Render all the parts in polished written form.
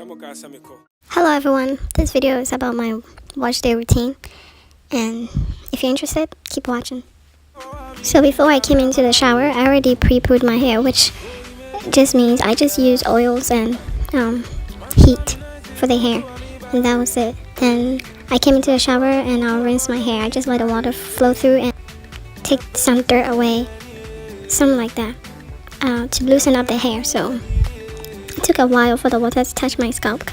Hello everyone, this video is about my wash day routine, and if you're interested, keep watching. So before I came into the shower, I already pre-pooed my hair, which just means I just use oils and heat for the hair, and that was it. Then I came into the shower and I'll rinse my hair. I just let the water flow through and take some dirt away, something like that, to loosen up the hair. So it took a while for the water to touch my scalp.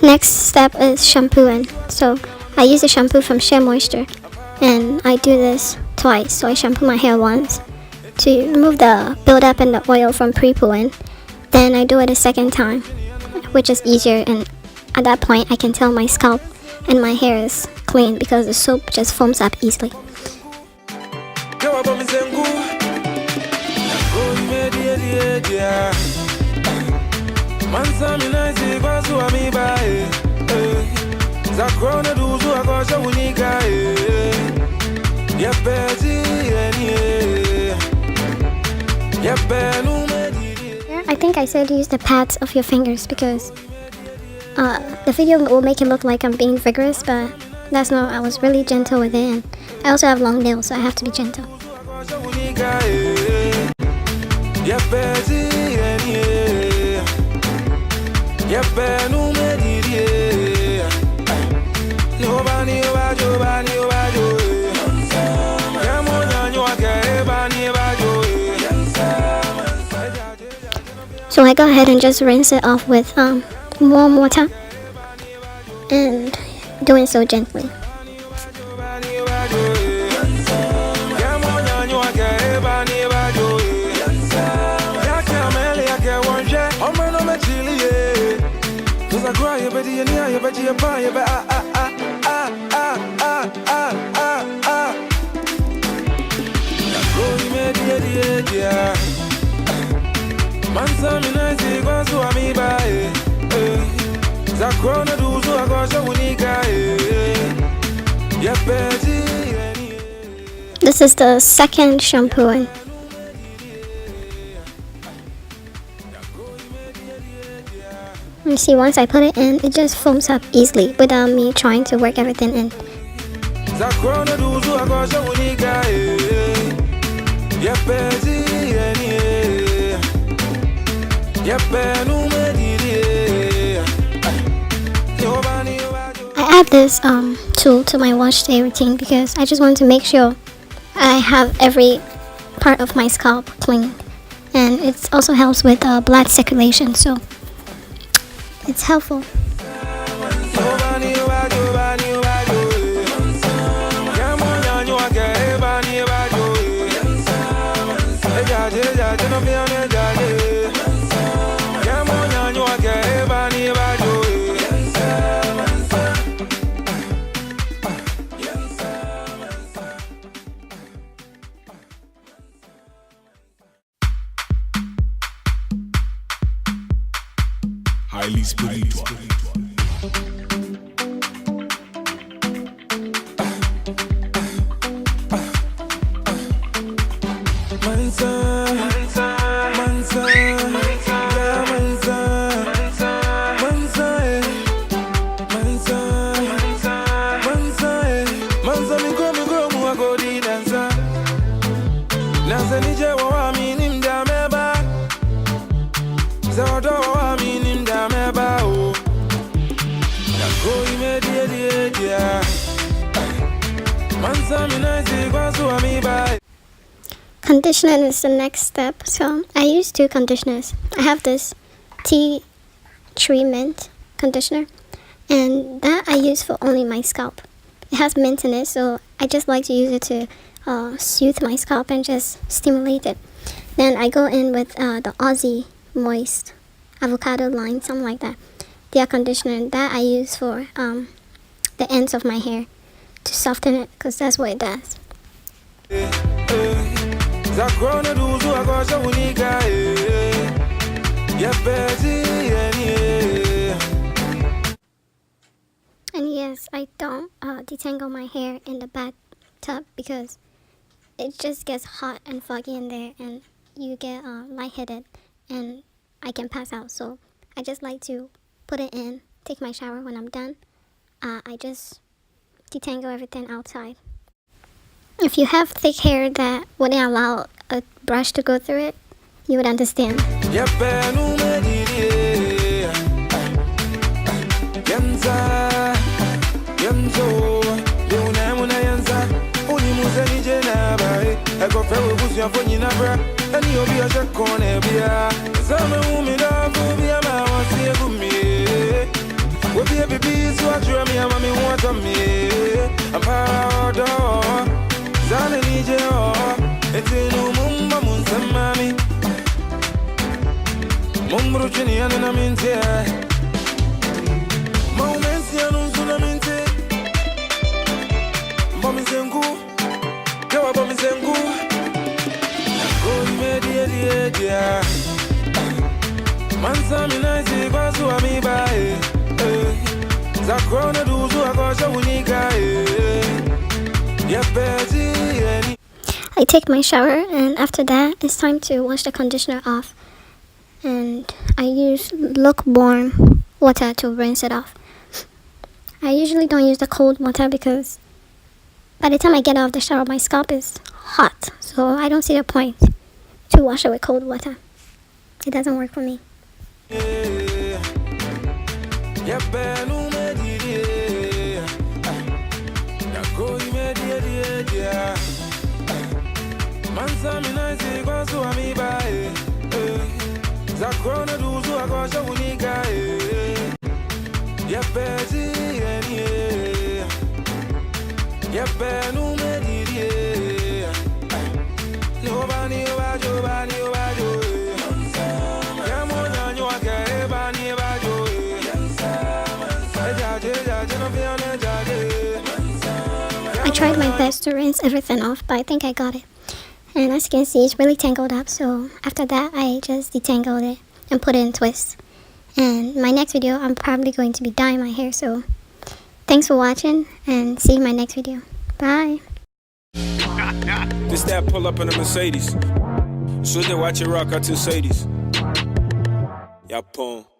Next step is shampooing. So I use the shampoo from Shea Moisture, and I do this twice. So I shampoo my hair once to remove the buildup and the oil from pre-pooing. Then I do it a second time, which is easier, and at that point I can tell my scalp and my hair is clean because the soap just foams up easily. I think I said use the pads of your fingers because the video will make it look like I'm being vigorous, but that's not. I was really gentle with it, and I also have long nails, so I have to be gentle. So I go ahead and just rinse it off with warm water, and doing so gently. This is the second shampooing. You see, once I put it in, it just foams up easily without me trying to work everything in. I add this tool to my wash day routine because I just want to make sure I have every part of my scalp clean, and it also helps with blood circulation, so it's helpful. Highly spiritual. Conditioning is the next step. So I use two conditioners. I have this tea tree mint conditioner, and that I use for only my scalp. It has mint in it, so I just like to use it to soothe my scalp and just stimulate it. Then I go in with the Aussie Moist Avocado Line, something like that. Their conditioner, that I use for the ends of my hair to soften it, because that's what it does. suggest I don't detangle my hair in the bathtub because it just gets hot and foggy in there and you get lightheaded and I can pass out. So I just like to put it in, take my shower. When I'm done, I just detangle everything outside. If you have thick hair that wouldn't allow a brush to go through it, you would understand. I take my shower and after that it's time to wash the conditioner off, and I use lukewarm water to rinse it off. I usually don't use the cold water because by the time I get out of the shower my scalp is hot, so I don't see the point to wash it with cold water. It doesn't work for me. I tried my best to rinse everything off, but I think I got it. And as you can see, it's really tangled up, so after that I just detangled it and put it in twists. And my next video, I'm probably going to be dyeing my hair, so thanks for watching and see you in my next video. Bye. This that pull up in a Mercedes. So they watch it rock out to Sadies. Yapon.